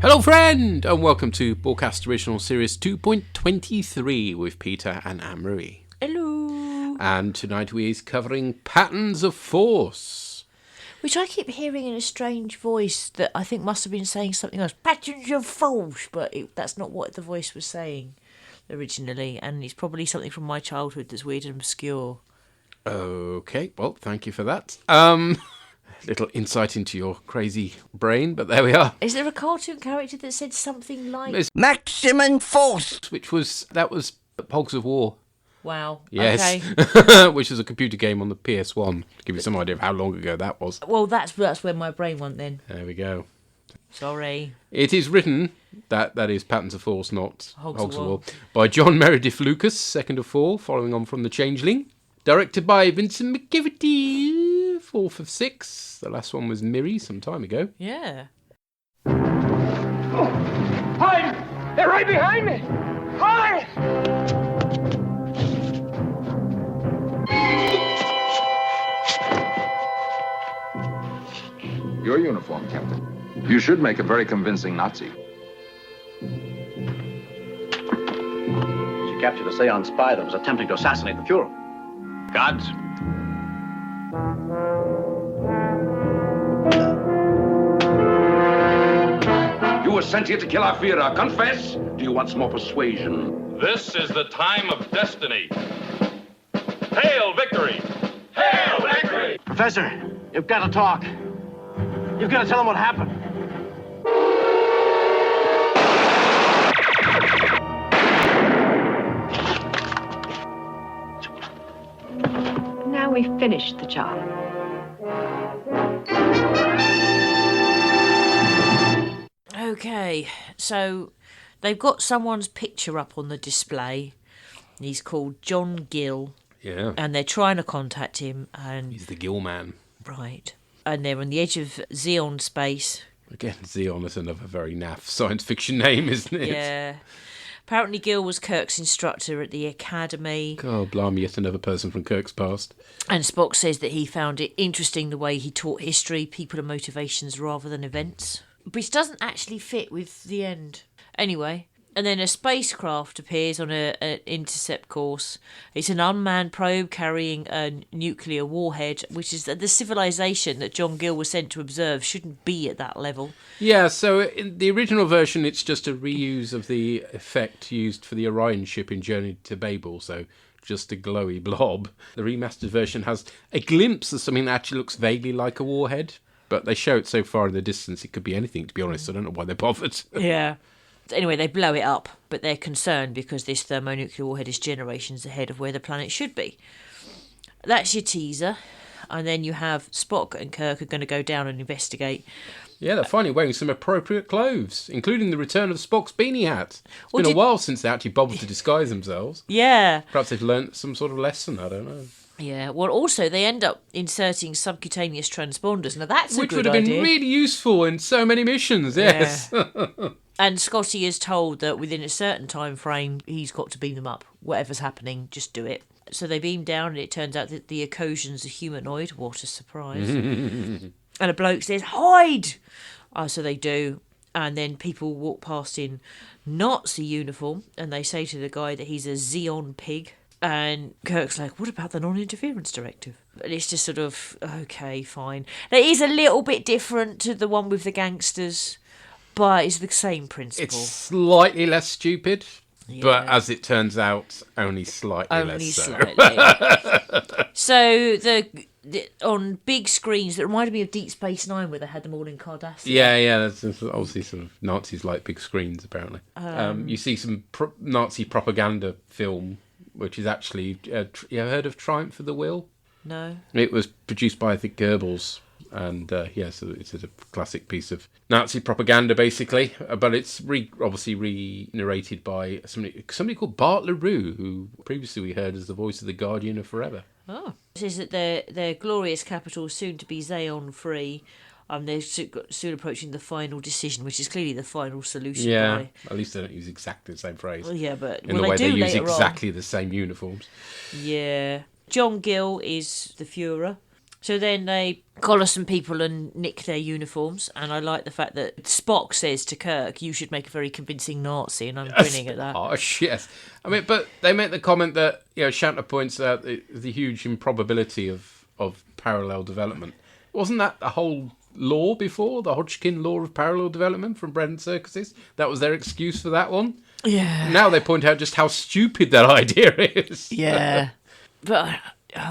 Hello friend, and welcome to Borgcast Original Series 2.23 with Peter and Anne-Marie. Hello. And tonight we is covering Patterns of Force. Which I keep hearing in a strange voice that I think must have been saying something else. Patterns of Force, but that's not what the voice was saying originally, and it's probably something from my childhood that's weird and obscure. Okay, well, thank you for that. Little insight into your crazy brain, but there we are. Is there a cartoon character that said something like... It's Maximum Force! That was Hogs of War. Wow. Yes. Okay. Which is a computer game on the PS1. To give you some idea of how long ago that was. Well, that's where my brain went then. There we go. Sorry. It is written, that is Patterns of Force, not Hogs Hogs of of War, War, by John Meredith Lucas, second of four, following on from The Changeling. Directed by Vincent McGivity, fourth of six. The last one was Miri some time ago. Yeah. Oh, hide! They're right behind me! Hide! Your uniform, Captain. You should make a very convincing Nazi. She captured a Seance spy that was attempting to assassinate the Fuhrer. Guards. You were sent here to kill our Führer. Confess? Do you want some more persuasion? This is the time of destiny. Hail victory! Hail victory! Professor, you've got to talk. You've got to tell them what happened. Now we've finished the job. Okay, so they've got someone's picture up on the display. He's called John Gill. Yeah. And they're trying to contact him. And He's the Gill Man. right. And they're on the edge of Xeon space. Again, Xeon is another very naff science fiction name, isn't it? Yeah. Apparently Gill was Kirk's instructor at the academy. God, blimey, yet another person from Kirk's past. And Spock says that he found it interesting the way he taught history, people and motivations rather than events. Which doesn't actually fit with the end. Anyway, and then a spacecraft appears on an intercept course. It's an unmanned probe carrying a nuclear warhead, which is the civilization that John Gill was sent to observe shouldn't be at that level. Yeah, so in the original version, it's just a reuse of the effect used for the Orion ship in Journey to Babel, so just a glowy blob. The remastered version has a glimpse of something that actually looks vaguely like a warhead, but they show it so far in the distance it could be anything, to be honest. I don't know why they bothered. Yeah. Anyway, they blow it up, but they're concerned because this thermonuclear warhead is generations ahead of where the planet should be. That's your teaser. And then you have Spock and Kirk are going to go down and investigate. Yeah, they're finally wearing some appropriate clothes, including the return of Spock's beanie hat. It's Well, been a while since they actually bothered to disguise themselves. Yeah. Perhaps they've learnt some sort of lesson, I don't know. Yeah, well, also, they end up inserting subcutaneous transponders. Now, that's Which a would good have been idea. really useful in so many missions, yes. And Scotty is told that within a certain time frame, he's got to beam them up. Whatever's happening, just do it. So they beam down, and it turns out that the Ecosian's a humanoid. What a surprise. And a bloke says, hide! So they do. And then people walk past in Nazi uniform, and they say to the guy that he's a Xeon pig. And Kirk's like, what about the non-interference directive? And it's just sort of, okay, fine. Now, it is a little bit different to the one with the gangsters, but it's the same principle. It's slightly less stupid, but Yeah. as it turns out, only slightly Only less so. slightly. So the on big screens that reminded me of Deep Space Nine, where they had them all in Cardassia. Yeah, that's obviously sort of Nazis like big screens, apparently. You see some Nazi propaganda film, which is actually, you ever heard of Triumph of the Will? No. It was produced by, I think, Goebbels, and so it's a classic piece of Nazi propaganda, basically. But it's obviously re-narrated by somebody called Bart LaRue, who previously we heard as the voice of the Guardian of Forever. Oh. It says that their glorious capital is soon to be Xeon free. They're soon approaching the final decision, which is clearly the final solution. Yeah, at least they don't use exactly the same phrase. Well, yeah, but in the way they they do use later exactly the same uniforms. on. Yeah. John Gill is the Fuhrer. So then they collar some people and nick their uniforms, and I like the fact that Spock says to Kirk, "You should make a very convincing Nazi," and I'm grinning at that. Harsh, yes. I mean, but they make the comment that Shatner points out the huge improbability of parallel development. Wasn't that the whole law before, the Hodgkin law of parallel development from bread and circuses? That was their excuse for that one. Yeah. Now they point out just how stupid that idea is. Yeah. But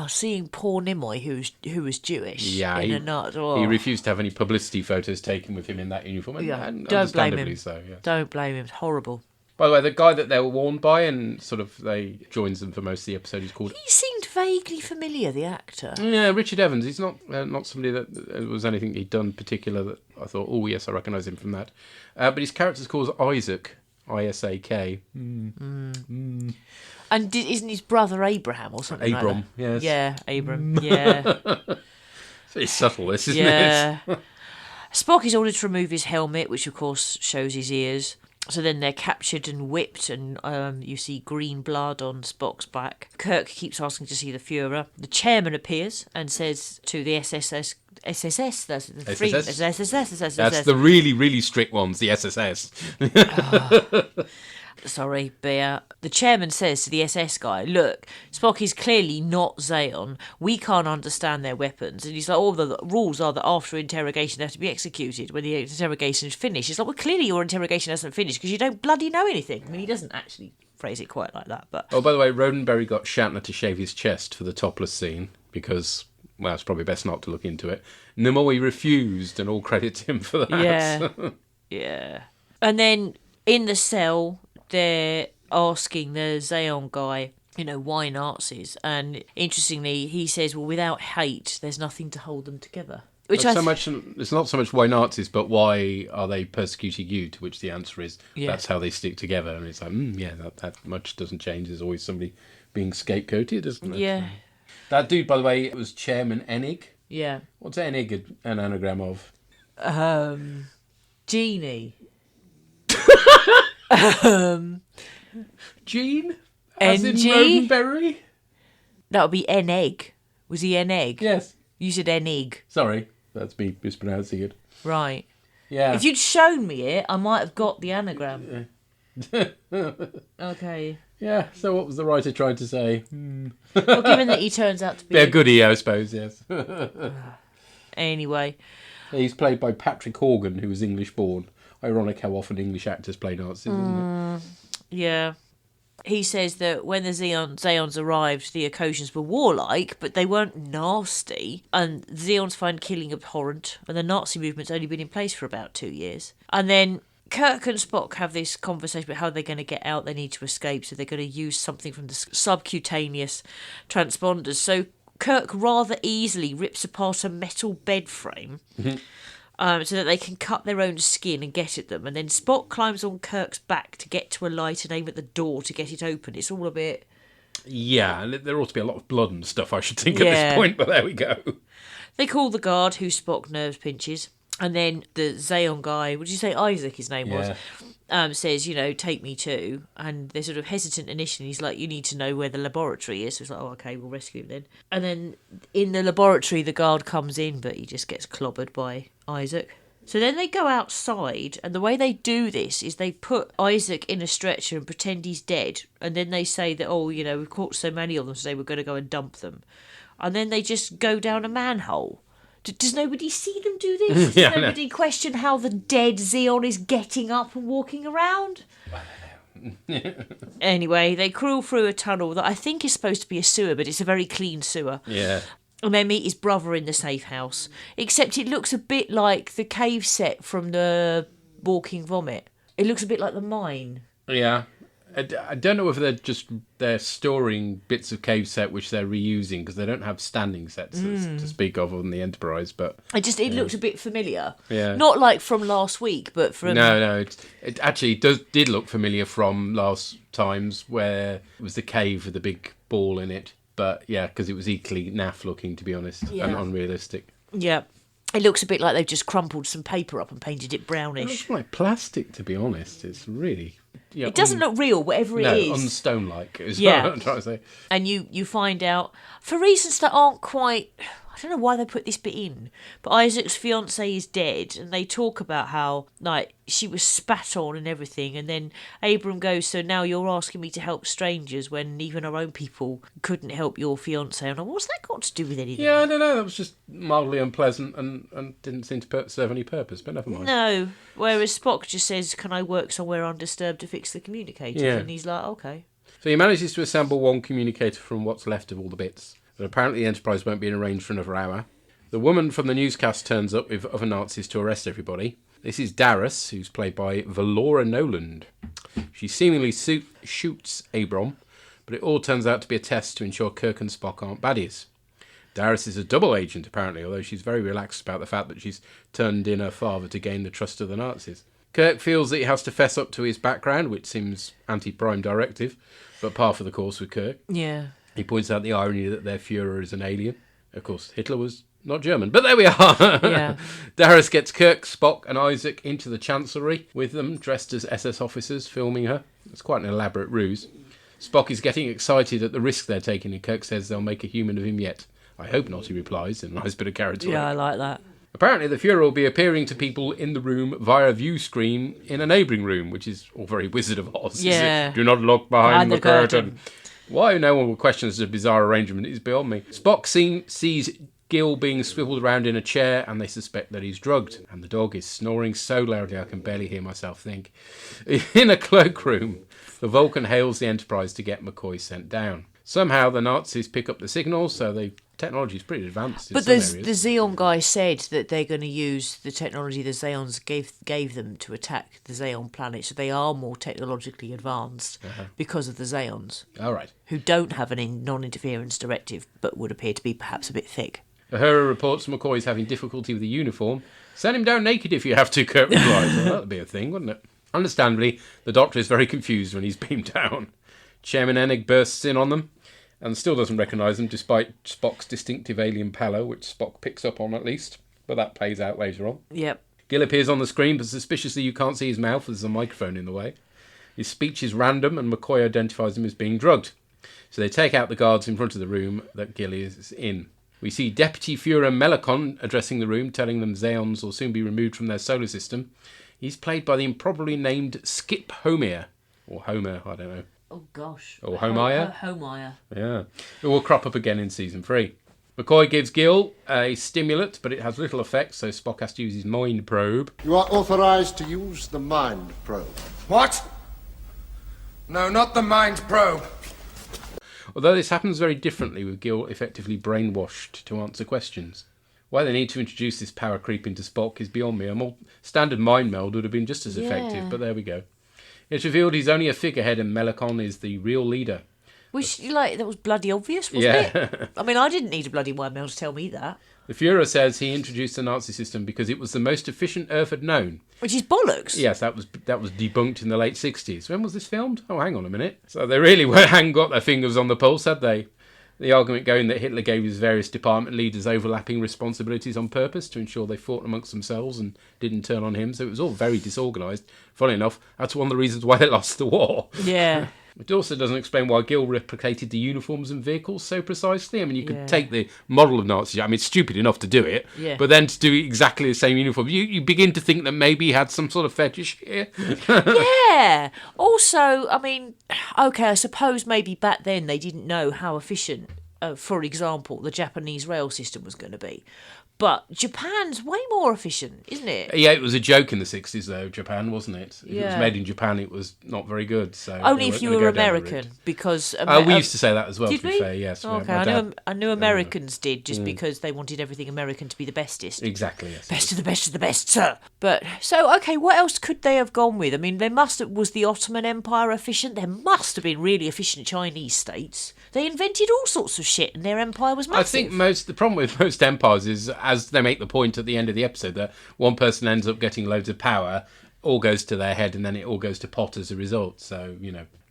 seeing poor Nimoy, who was Jewish, in a nut. Oh. He refused to have any publicity photos taken with him in that uniform. And Don't blame him. So, yes. Don't blame him. It's horrible. By the way, the guy that they were warned by and sort of they joins them for most of the episode is called... He seemed vaguely familiar, the actor. Yeah, Richard Evans. He's not somebody that was anything he'd done particular that I thought, oh, yes, I recognise him from that. But his character's called Isaac, I-S-A-K. And isn't his brother Abraham or something Abram, like that? yes. Yeah, Abram, yeah. It's subtle, this, isn't Yeah. it? Spock is ordered to remove his helmet, which of course shows his ears. So then they're captured and whipped, and you see green blood on Spock's back. Kirk keeps asking to see the Führer. The chairman appears and says to the SSS, that's the SSS? That's the really, really strict ones, the SSS. Sorry, Bear. The chairman says to the SS guy, "Look, Spock is clearly not Xeon. We can't understand their weapons." And he's like, "All the rules are that after interrogation they have to be executed when the interrogation is finished." It's like, well, clearly your interrogation hasn't finished because you don't bloody know anything. I mean, he doesn't actually phrase it quite like that, but... Oh, by the way, Roddenberry got Shatner to shave his chest for the topless scene because, well, it's probably best not to look into it. Nimoy refused, and all credit to him for that. Yeah. Yeah. And then in the cell... they're asking the Xeon guy, why Nazis? And interestingly, he says, well, without hate, there's nothing to hold them together. Which it's not so much why Nazis, but why are they persecuting you? To which the answer is, that's how they stick together. And it's like, that much doesn't change. There's always somebody being scapegoated, isn't it? Yeah. That dude, by the way, was Chairman Enig. Yeah. What's Enig an anagram of? Genie. Gene? As in NG? Roddenberry? That would be N-egg. Was he N-egg? Yes. You said N-egg. Sorry, that's me mispronouncing it. Right. Yeah. If you'd shown me it, I might have got the anagram. Okay. Yeah, so what was the writer trying to say? Well, given that he turns out to be... a goodie, I suppose, yes. Anyway. He's played by Patrick Horgan, who was English-born. Ironic how often English actors play Nazis, isn't it? Yeah. He says that when the Xeons arrived, the Ecosians were warlike, but they weren't nasty. And Xeons find killing abhorrent, and the Nazi movement's only been in place for about 2 years. And then Kirk and Spock have this conversation about how they're going to get out, they need to escape, so they're going to use something from the subcutaneous transponders. So Kirk rather easily rips apart a metal bed frame. So that they can cut their own skin and get at them. And then Spock climbs on Kirk's back to get to a light and aim at the door to get it open. It's all a bit... Yeah, and there ought to be a lot of blood and stuff, I should think, at this point, but there we go. They call the guard, who Spock nerves pinches. And then the Xeon guy, what did you say, Isaac his name was, says, take me too. And they're sort of hesitant initially. He's like, you need to know where the laboratory is. So it's like, oh, okay, we'll rescue him then. And then in the laboratory, the guard comes in, but he just gets clobbered by Isaac. So then they go outside, and the way they do this is they put Isaac in a stretcher and pretend he's dead. And then they say that, we've caught so many of them today, we're going to go and dump them. And then they just go down a manhole. Does nobody see them do this? Does nobody question how the dead Xeon is getting up and walking around? Anyway, they crawl through a tunnel that I think is supposed to be a sewer, but it's a very clean sewer. Yeah. And they meet his brother in the safe house. Except it looks a bit like the cave set from the Walking Vomit. It looks a bit like the mine. Yeah. I don't know if they're storing bits of cave set which they're reusing because they don't have standing sets to speak of on the Enterprise. But it looked a bit familiar. Yeah, not like from last week, but from no. It actually did look familiar from last times where it was the cave with the big ball in it. But yeah, because it was equally naff looking, to be honest, and unrealistic. Yeah. It looks a bit like they've just crumpled some paper up and painted it brownish. It looks like plastic, to be honest. It's really... Yeah, it doesn't look real, whatever it is. No, unstone-like is what I'm trying to say. And you find out, for reasons that aren't quite... I don't know why they put this bit in, but Isaac's fiancée is dead, and they talk about how, like, she was spat on and everything, and then Abram goes, so now you're asking me to help strangers when even our own people couldn't help your fiancée. And what's that got to do with anything? Yeah, I don't know. That was just mildly unpleasant and didn't seem to serve any purpose, but never mind. No, whereas Spock just says, can I work somewhere undisturbed to fix the communicators? Yeah. And he's like, okay. So he manages to assemble one communicator from what's left of all the bits. But apparently the Enterprise won't be arranged for another hour. The woman from the newscast turns up with other Nazis to arrest everybody. This is Darius, who's played by Valora Noland. She seemingly shoots Abram, but it all turns out to be a test to ensure Kirk and Spock aren't baddies. Darius is a double agent, apparently, although she's very relaxed about the fact that she's turned in her father to gain the trust of the Nazis. Kirk feels that he has to fess up to his background, which seems anti-Prime Directive, but par for the course with Kirk. Yeah. He points out the irony that their Führer is an alien. Of course, Hitler was not German, but there we are. Yeah. Darius gets Kirk, Spock and Isaac into the Chancellery with them, dressed as SS officers, filming her. It's quite an elaborate ruse. Spock is getting excited at the risk they're taking, and Kirk says they'll make a human of him yet. I hope not, he replies, in a nice bit of character. Yeah, I like that. Apparently, the Führer will be appearing to people in the room via view screen in a neighbouring room, which is all very Wizard of Oz. Yeah. Do not look behind the curtain. curtain. Why no one will question such a bizarre arrangement is beyond me. Spock sees Gil being swiveled around in a chair, and they suspect that he's drugged. And the dog is snoring so loudly I can barely hear myself think. In a cloakroom, the Vulcan hails the Enterprise to get McCoy sent down. Somehow the Nazis pick up the signal, so the technology is pretty advanced in But some the areas. Xeon guy said that they're going to use the technology the Xeons gave them to attack the Xeon planet, so they are more technologically advanced because of the Xeons, All right. who don't have a non-interference directive, but would appear to be perhaps a bit thick. Uhura reports McCoy's having difficulty with the uniform. Send him down naked if you have to, Kirk replies. Well, that'd be a thing, wouldn't it? Understandably, the Doctor is very confused when he's beamed down. Chairman Enig bursts in on them and still doesn't recognise them, despite Spock's distinctive alien pallor, which Spock picks up on at least, but that plays out later on. Yep. Gil appears on the screen, but suspiciously you can't see his mouth as there's a microphone in the way. His speech is random, and McCoy identifies him as being drugged. So they take out the guards in front of the room that Gil is in. We see Deputy Führer Melikon addressing the room, telling them Xeons will soon be removed from their solar system. He's played by the improbably named Skip Homer, or Homer, I don't know. Oh, gosh. Or Homire? Homire. Yeah. It will crop up again in season 3. McCoy gives Gil a stimulant, but it has little effect, so Spock has to use his mind probe. You are authorized to use the mind probe. What? No, not the mind probe. Although this happens very differently, with Gil effectively brainwashed to answer questions. Why they need to introduce this power creep into Spock is beyond me. A more standard mind meld would have been just as effective, but there we go. It's revealed he's only a figurehead and Melikon is the real leader. Which, that was bloody obvious, wasn't it? Yeah. I mean, I didn't need a bloody mind meld to tell me that. The Führer says he introduced the Nazi system because it was the most efficient Earth had known. Which is bollocks. Yes, that was debunked in the late 60s. When was this filmed? Oh, hang on a minute. So they really hadn't got their fingers on the pulse, had they? The argument going that Hitler gave his various department leaders overlapping responsibilities on purpose to ensure they fought amongst themselves and didn't turn on him, so it was all very disorganised. Funnily enough, that's one of the reasons why they lost the war. Yeah. It also doesn't explain why Gil replicated the uniforms and vehicles so precisely. I mean, you could take the model of Nazi. I mean, it's stupid enough to do it, but then to do exactly the same uniform, you begin to think that maybe he had some sort of fetish here. Yeah. Also, I mean, okay, I suppose maybe back then they didn't know how efficient, for example, the Japanese rail system was going to be. But Japan's way more efficient, isn't it? Yeah, it was a joke in the 60s, though, Japan, wasn't it? If it was Yeah. made in Japan, it was not very good. So Only they if weren't you gonna were go down that American, route. because... We used to say that as well, did to be we? fair, yes. Okay, My dad- I knew Americans did, just because they wanted everything American to be the bestest. Exactly, yes. Best of the best of the best, sir. But, so, okay, what else could they have gone with? I mean, was the Ottoman Empire efficient? There must have been really efficient Chinese states. They invented all sorts of shit and their empire was massive. I think the problem with most empires is, as they make the point at the end of the episode, that one person ends up getting loads of power, all goes to their head, and then it all goes to pot as a result. So,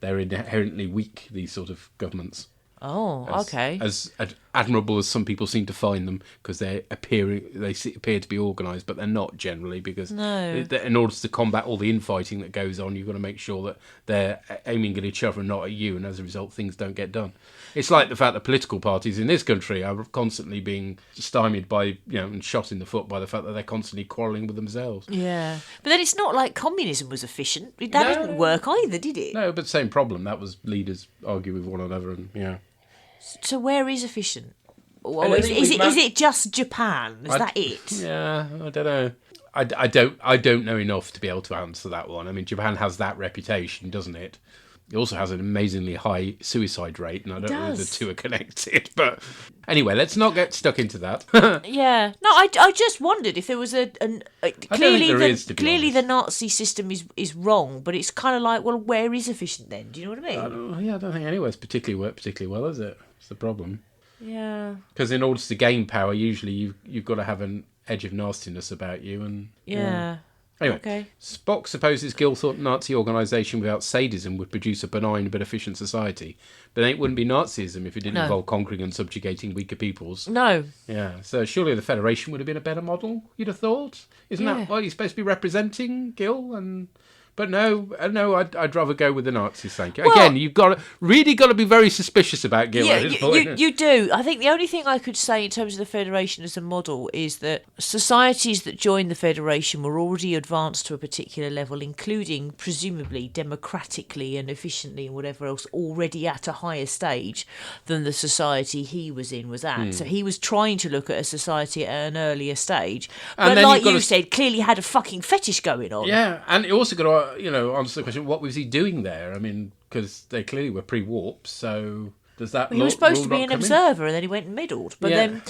they're inherently weak, these sort of governments. Oh, okay. As admirable as some people seem to find them, because they appear to be organised, but they're not generally, because in order to combat all the infighting that goes on, you've got to make sure that they're aiming at each other and not at you, and as a result, things don't get done. It's like the fact that political parties in this country are constantly being stymied by, and shot in the foot by the fact that they're constantly quarrelling with themselves. Yeah. But then it's not like communism was efficient. That didn't work either, did it? No, but same problem. That was leaders argue with one another, and So where is efficient? Or is it just Japan? Is that it? Yeah, I don't know. I don't know enough to be able to answer that one. I mean, Japan has that reputation, doesn't it? It also has an amazingly high suicide rate, and I don't know if the two are connected. But anyway, let's not get stuck into that. Yeah. No, I just wondered if there was clearly the Nazi system is wrong, but it's kind of like, well, where is efficient then? Do you know what I mean? I don't think anywhere's particularly well, is it? It's the problem. Yeah. Because in order to gain power, usually you've got to have an edge of nastiness about you, and Anyway, okay. Spock supposes Gil thought Nazi organisation without sadism would produce a benign but efficient society. But it wouldn't be Nazism if it didn't involve conquering and subjugating weaker peoples. No. Yeah, so surely the Federation would have been a better model, you'd have thought. Isn't that what you're supposed to be representing, Gil? But no, I'd rather go with the Nazis, thank you. Again, you've got to be very suspicious about Gil at this point. You do. I think the only thing I could say in terms of the Federation as a model is that societies that joined the Federation were already advanced to a particular level, including, presumably, democratically and efficiently and whatever else, already at a higher stage than the society he was at. So he was trying to look at a society at an earlier stage. But like you said, clearly had a fucking fetish going on. Yeah, and you also got to answer the question, what was he doing there? I mean, because they clearly were pre-warp, so does that... He was supposed to be an observer, and then he went and middled. But then...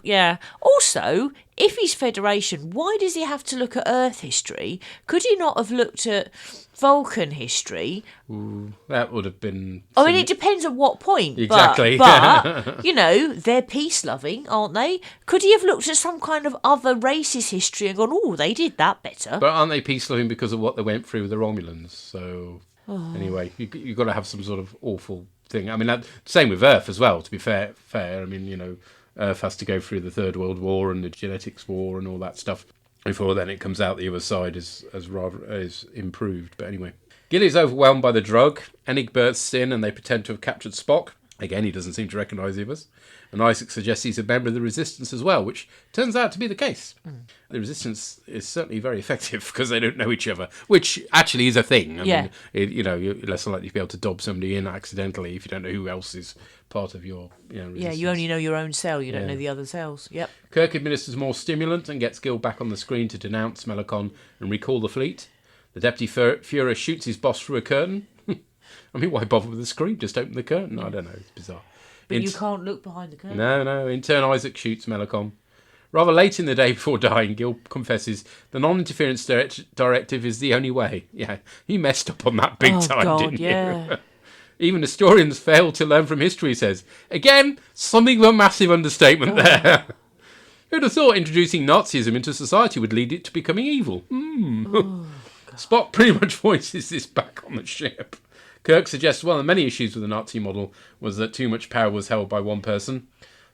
Yeah. Also, if he's Federation, why does he have to look at Earth history? Could he not have looked at Vulcan history? Ooh, that would have been... I mean, it depends at what point. Exactly. But they're peace-loving, aren't they? Could he have looked at some kind of other race's history and gone, oh, they did that better? But aren't they peace-loving because of what they went through with the Romulans? So, anyway, you've got to have some sort of awful thing. I mean, same with Earth as well, to be fair. I mean, Earth has to go through the Third World War and the Genetics War and all that stuff before then it comes out the other side as improved. But anyway, Gilly is overwhelmed by the drug. Enig bursts in and they pretend to have captured Spock. Again, he doesn't seem to recognise the others. And Isaac suggests he's a member of the Resistance as well, which turns out to be the case. The Resistance is certainly very effective because they don't know each other, which actually is a thing. I mean, you're less likely to be able to dob somebody in accidentally if you don't know who else is part of your Resistance. Yeah, you only know your own cell, you don't know the other cells. Yep. Kirk administers more stimulant and gets Gil back on the screen to denounce Melicon and recall the fleet. The Deputy Führer shoots his boss through a curtain. I mean, why bother with the screen? Just open the curtain. I don't know. It's bizarre. But you can't look behind the curtain. No. In turn, Isaac shoots Melicon. Rather late in the day before dying, Gil confesses the non-interference directive is the only way. Yeah, he messed up on that big time, didn't you? Even historians fail to learn from history, he says. Again, something of a massive understatement there. Who'd have thought introducing Nazism into society would lead it to becoming evil? Spock pretty much voices this back on the ship. Kirk suggests one of the many issues with the Nazi model was that too much power was held by one person.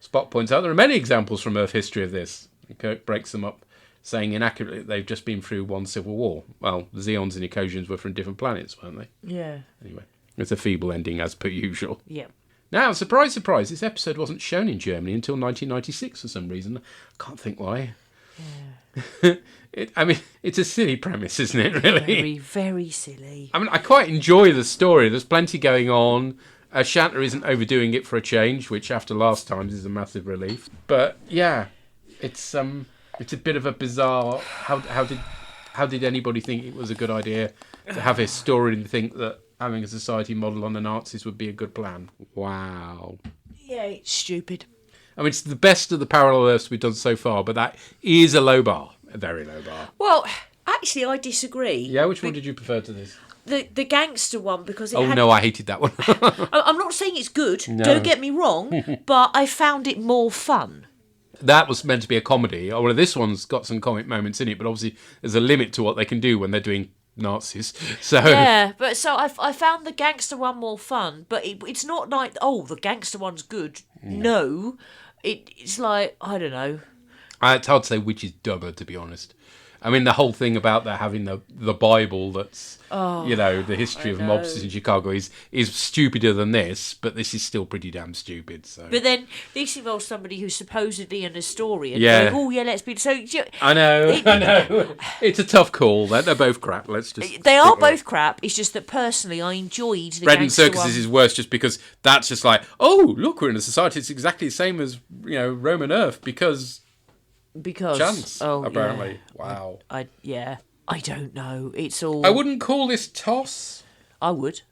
Spock points out there are many examples from Earth history of this. And Kirk breaks them up, saying inaccurately that they've just been through one civil war. Well, the Zeons and Ecosians were from different planets, weren't they? Yeah. Anyway, it's a feeble ending as per usual. Yeah. Now, surprise, surprise, this episode wasn't shown in Germany until 1996 for some reason. I can't think why. Yeah. It's a silly premise, isn't it, really? Very, very silly. I mean, I quite enjoy the story. There's plenty going on. Shatner isn't overdoing it for a change, which after last times is a massive relief. But, yeah, it's a bit of a bizarre... How did anybody think it was a good idea to have a story and think that having a society model on the Nazis would be a good plan? Wow. Yeah, it's stupid. I mean, it's the best of the parallel Earths we've done so far, but that is a low bar. A very low bar. Well, actually, I disagree. Yeah, which one did you prefer to this? The gangster one, because no, I hated that one. I'm not saying it's good, don't get me wrong, but I found it more fun. That was meant to be a comedy. Well, this one's got some comic moments in it, but obviously there's a limit to what they can do when they're doing Nazis. So yeah, but so I found the gangster one more fun, but it's not like, the gangster one's good No. It's like, I don't know. It's hard to say which is dumber, to be honest. I mean, the whole thing about having the Bible that's, the history of mobsters in Chicago is stupider than this, but this is still pretty damn stupid. So. But then this involves somebody who's supposedly an historian. Yeah. Going, oh, yeah, let's be... So, I know. It's a tough call. They're both crap. They are both crap. It's just that personally I enjoyed the Bread and gangster circuses is worse just because that's just like, oh, look, we're in a society that's exactly the same as, Roman Earth because chance, apparently. Yeah. Wow. I don't know. It's all... I wouldn't call this toss. I would.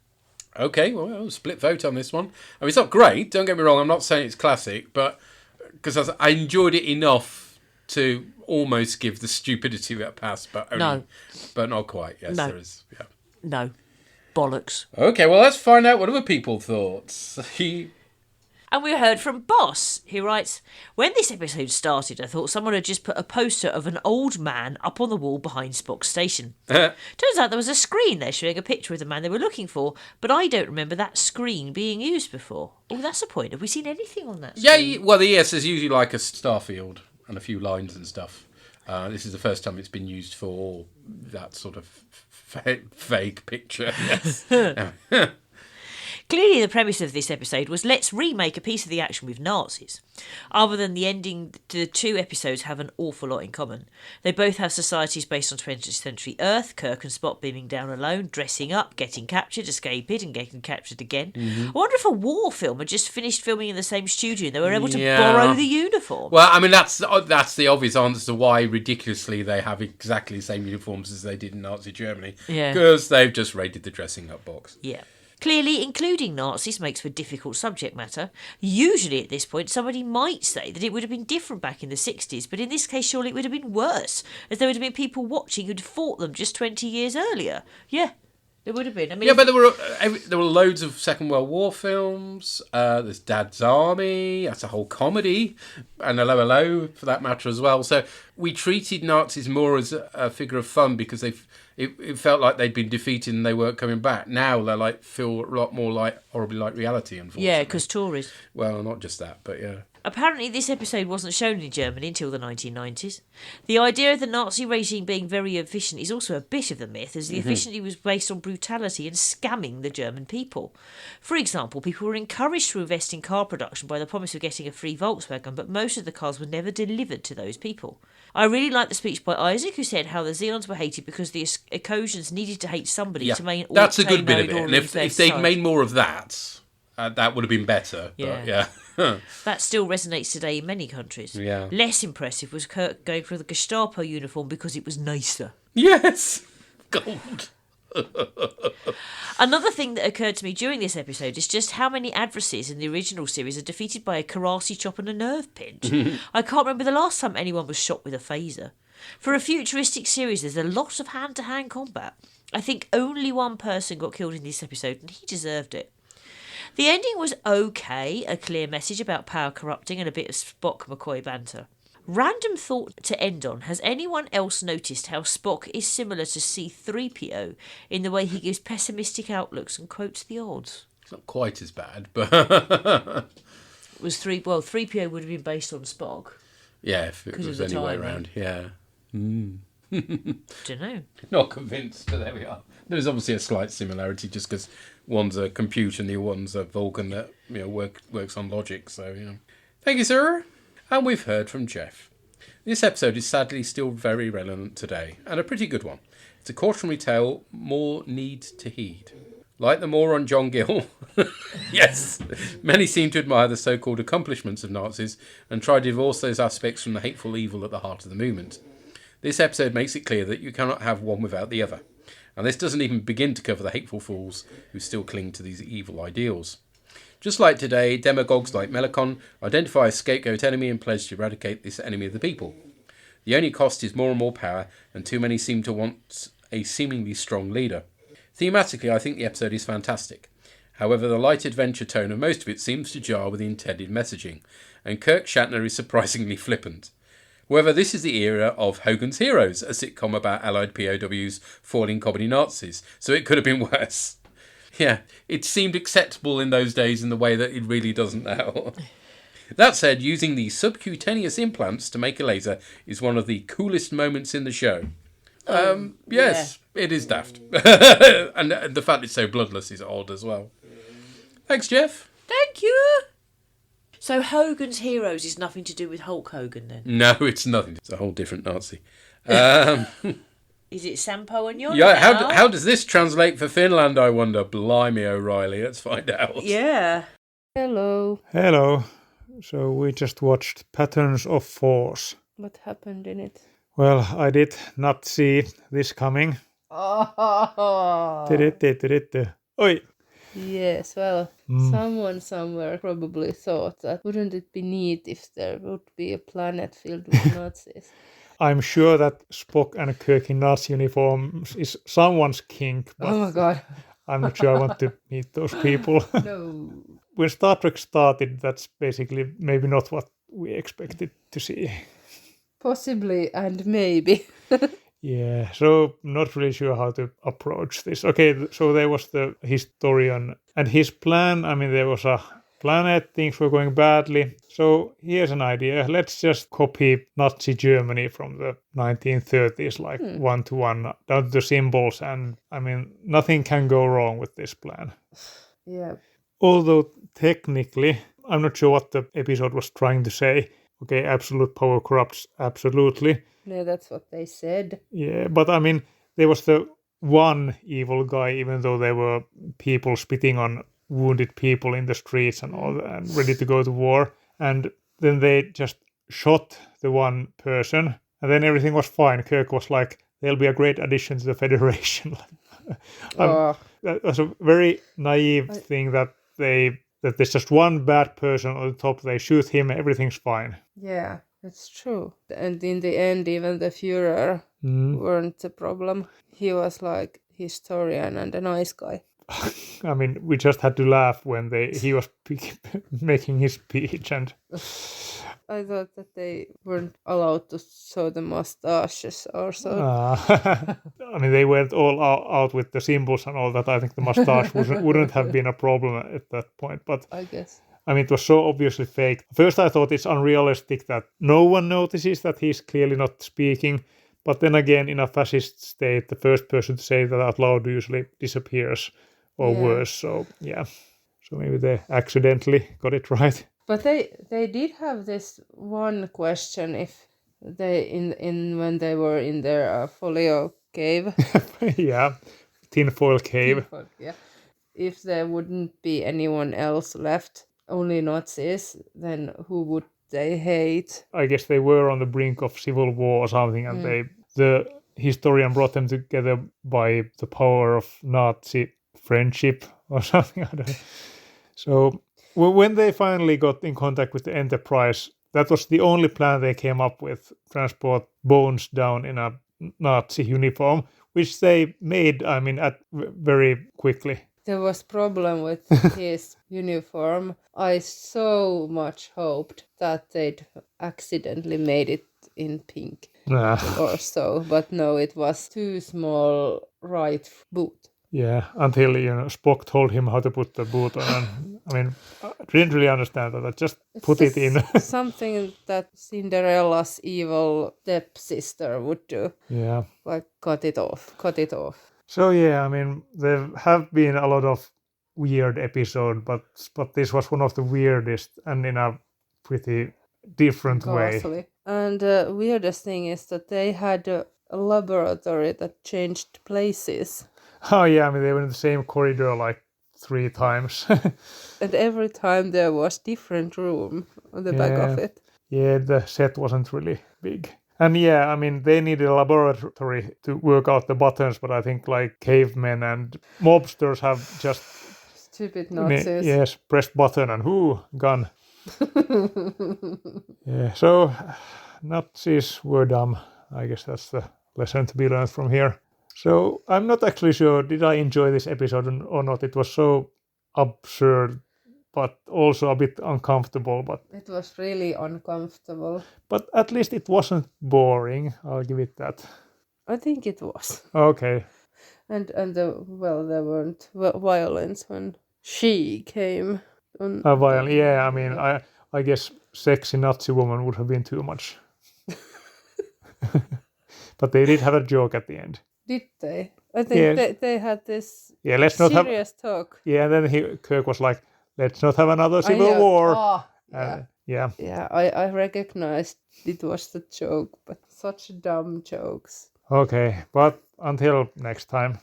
Okay, well, split vote on this one. I mean, it's not great, don't get me wrong. I'm not saying it's classic, but because I enjoyed it enough to almost give the stupidity of it a pass, but not quite. Yes, No. there is. Yeah. No. Bollocks. Okay, well, let's find out what other people thought. And we heard from Boss, who writes, when this episode started, I thought someone had just put a poster of an old man up on the wall behind Spock's station. Turns out there was a screen there showing a picture of the man they were looking for, but I don't remember that screen being used before. Oh, that's a point. Have we seen anything on that screen? Yeah, well, there's usually like a starfield and a few lines and stuff. This is the first time it's been used for that sort of vague picture. Yes. Clearly the premise of this episode was let's remake a piece of the action with Nazis. Other than the ending, the two episodes have an awful lot in common. They both have societies based on 20th century Earth, Kirk and Spock beaming down alone, dressing up, getting captured, escaping and getting captured again. I wonder if a war film had just finished filming in the same studio and they were able to borrow the uniform. Well, I mean, that's the obvious answer to why ridiculously they have exactly the same uniforms as they did in Nazi Germany. Yeah. Because they've just raided the dressing up box. Yeah. Clearly, including Nazis makes for difficult subject matter. Usually at this point, somebody might say that it would have been different back in the 60s, but in this case, surely it would have been worse, as there would have been people watching who'd fought them just 20 years earlier. Yeah, there would have been. I mean, but there were loads of Second World War films. There's Dad's Army. That's a whole comedy, and Hello Hello for that matter as well. So we treated Nazis more as a figure of fun because it felt like they'd been defeated and they weren't coming back. Now they feel a lot more horribly like reality, unfortunately. Yeah, because Tories. Well, not just that, but yeah. Apparently this episode wasn't shown in Germany until the 1990s. The idea of the Nazi regime being very efficient is also a bit of the myth, as the efficiency was based on brutality and scamming the German people. For example, people were encouraged to invest in car production by the promise of getting a free Volkswagen, but most of the cars were never delivered to those people. I really like the speech by Isaac, who said how the Xeons were hated because the Ecosians needed to hate somebody to maintain. That's a good bit of it. And if they'd made more of that, that would have been better. Yeah. But yeah. That still resonates today in many countries. Yeah. Less impressive was Kirk going for the Gestapo uniform because it was nicer. Yes. Gold. Another thing that occurred to me during this episode is just how many adversaries in the original series are defeated by a karate chop and a nerve pinch. I can't remember the last time anyone was shot with a phaser. For a futuristic series, there's a lot of hand-to-hand combat. I think only one person got killed in this episode, and he deserved it. The ending was okay, a clear message about power corrupting and a bit of Spock-McCoy banter. Random thought to end on. Has anyone else noticed how Spock is similar to C-3PO in the way he gives pessimistic outlooks and quotes the odds? It's not quite as bad, but... Was 3PO would have been based on Spock. Yeah, if it was any way around, yeah. Don't know. Not convinced, but there we are. There's obviously a slight similarity just because one's a computer and the other one's a Vulcan that works on logic, so, Thank you, sir. And we've heard from Jeff. This episode is sadly still very relevant today, and a pretty good one. It's a cautionary tale more need to heed. Like the moron John Gill, yes, many seem to admire the so-called accomplishments of Nazis and try to divorce those aspects from the hateful evil at the heart of the movement. This episode makes it clear that you cannot have one without the other, and this doesn't even begin to cover the hateful fools who still cling to these evil ideals. Just like today, demagogues like Melicon identify a scapegoat enemy and pledge to eradicate this enemy of the people. The only cost is more and more power, and too many seem to want a seemingly strong leader. Thematically, I think the episode is fantastic. However, the light adventure tone of most of it seems to jar with the intended messaging, and Kirk Shatner is surprisingly flippant. However, this is the era of Hogan's Heroes, a sitcom about Allied POWs falling comedy Nazis, so it could have been worse. Yeah, it seemed acceptable in those days in the way that it really doesn't now. That said, using the subcutaneous implants to make a laser is one of the coolest moments in the show. Yes, it is daft. And the fact it's so bloodless is odd as well. Thanks, Jeff. Thank you. So Hogan's Heroes is nothing to do with Hulk Hogan then? No, it's nothing. It's a whole different Nazi. Is it Sampo and Yon? Yeah, how does this translate for Finland, I wonder? Blimey, O'Reilly, let's find out. Yeah. Hello. Hello. So we just watched Patterns of Force. What happened in it? Well, I did not see this coming. Oh. Oi. Yes, well, someone somewhere probably thought that wouldn't it be neat if there would be a planet filled with Nazis? I'm sure that Spock and Kirk in Nazi uniforms is someone's kink, but oh my god. I'm not sure I want to meet those people. No. When Star Trek started, that's basically maybe not what we expected to see. Possibly and maybe. Yeah, so not really sure how to approach this. Okay, so there was the historian and his plan. I mean, there was a planet, things were going badly. So here's an idea. Let's just copy Nazi Germany from the 1930s, like one to one, down to the symbols. And I mean, nothing can go wrong with this plan. Yeah. Although technically, I'm not sure what the episode was trying to say. Okay, absolute power corrupts absolutely. No, that's what they said. Yeah, but I mean, there was the one evil guy, even though there were people spitting on wounded people in the streets and all that, and ready to go to war. And then they just shot the one person, and then everything was fine. Kirk was like, they'll be a great addition to the Federation. That was a very naive thing that there's just one bad person on the top, they shoot him, everything's fine. Yeah, that's true. And in the end, even the Führer weren't the problem. He was like historian and a nice guy. I mean, we just had to laugh when he was making his speech, and I thought that they weren't allowed to show the mustaches or so. I mean, they went all out with the symbols and all that. I think the mustache wouldn't have been a problem at that point. But I guess. I mean, it was so obviously fake. First, I thought it's unrealistic that no one notices that he's clearly not speaking. But then again, in a fascist state, the first person to say that out loud usually disappears or worse. So, yeah. So maybe they accidentally got it right. But they did have this one question if they in when they were in their folio cave. Yeah, tinfoil cave. Yeah. If there wouldn't be anyone else left, only Nazis, then who would they hate? I guess they were on the brink of civil war or something, and the historian brought them together by the power of Nazi friendship or something. I don't know. So when they finally got in contact with the Enterprise, that was the only plan they came up with, transport Bones down in a Nazi uniform, which they made, I mean, very quickly. There was problem with his uniform. I so much hoped that they'd accidentally made it in pink or so, but no, it was too small right boot. Yeah, until Spock told him how to put the boot on. And, I mean, I didn't really understand that. I just put it in. Something that Cinderella's evil stepsister would do. Yeah. Like cut it off. So yeah, I mean, there have been a lot of weird episodes, but this was one of the weirdest and in a pretty different way. And the weirdest thing is that they had a laboratory that changed places. Oh yeah, I mean, they were in the same corridor like 3 times. And every time there was different room on the back of it. Yeah, the set wasn't really big. And yeah, I mean, they needed a laboratory to work out the buttons, but I think like cavemen and mobsters have just... Stupid Nazis. Yes, press button and gun. Yeah, so Nazis were dumb. I guess that's the lesson to be learned from here. So I'm not actually sure, did I enjoy this episode or not? It was so absurd, but also a bit uncomfortable. But it was really uncomfortable. But at least it wasn't boring, I'll give it that. I think it was. Okay. And there weren't violence when she came. Yeah, I mean, I guess sexy Nazi woman would have been too much. But they did have a joke at the end. Did they? I think they had this let's not serious talk. Yeah, and then Kirk was like, let's not have another civil war. Oh, yeah. Yeah, I recognized it was the joke, but such dumb jokes. Okay, but until next time.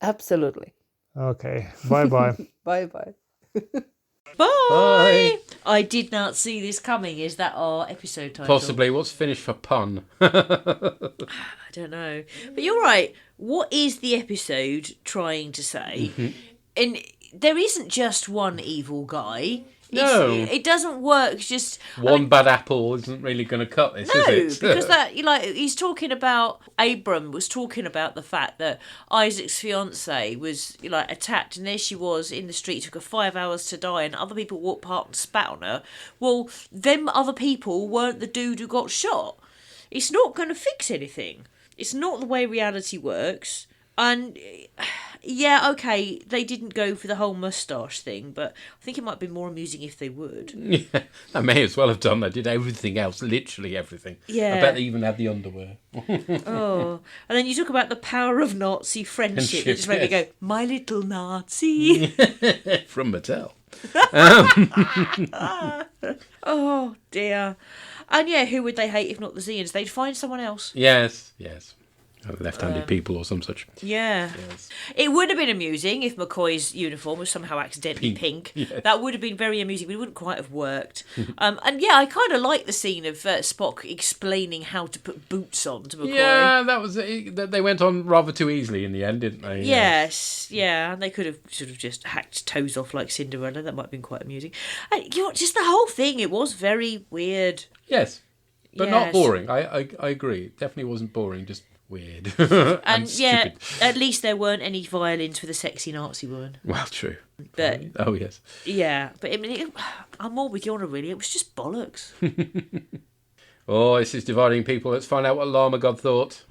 Absolutely. Okay, bye-bye. Bye-bye. Bye. I did not see this coming. Is that our episode title? Possibly. What's Finnish for pun? I don't know. But you're right. What is the episode trying to say? Mm-hmm. And there isn't just one evil guy. No. It doesn't work. Just One bad apple isn't really going to cut this, is it? because he's talking about Abram was talking about the fact that Isaac's fiance was attacked, and there she was in the street. It took her 5 hours to die, and other people walked past and spat on her. Well, them other people weren't the dude who got shot. It's not going to fix anything. It's not the way reality works. And yeah, okay, they didn't go for the whole moustache thing, but I think it might be more amusing if they would. Yeah, I may as well have done. They did everything else, literally everything. Yeah. I bet they even had the underwear. Oh, and then you talk about the power of Nazi friendship. It just made me go, my little Nazi. From Mattel. Oh, dear. And yeah, who would they hate if not the Zeons? They'd find someone else. Yes. Left-handed people or some such. Yeah. Yes. It would have been amusing if McCoy's uniform was somehow accidentally pink. Yes. That would have been very amusing, but it wouldn't quite have worked. And yeah, I kind of like the scene of Spock explaining how to put boots on to McCoy. Yeah, that was they went on rather too easily in the end, didn't they? Yes, yeah, and they could have sort of just hacked toes off like Cinderella. That might have been quite amusing. And, just the whole thing, it was very weird. Yes, but not boring. I agree. It definitely wasn't boring, just weird. and yeah, stupid. at least there weren't any violins with a sexy Nazi woman. Well, true. But oh yes. Yeah, but I mean, I'm more with Yona really. It was just bollocks. Oh, this is dividing people. Let's find out what Llama God thought.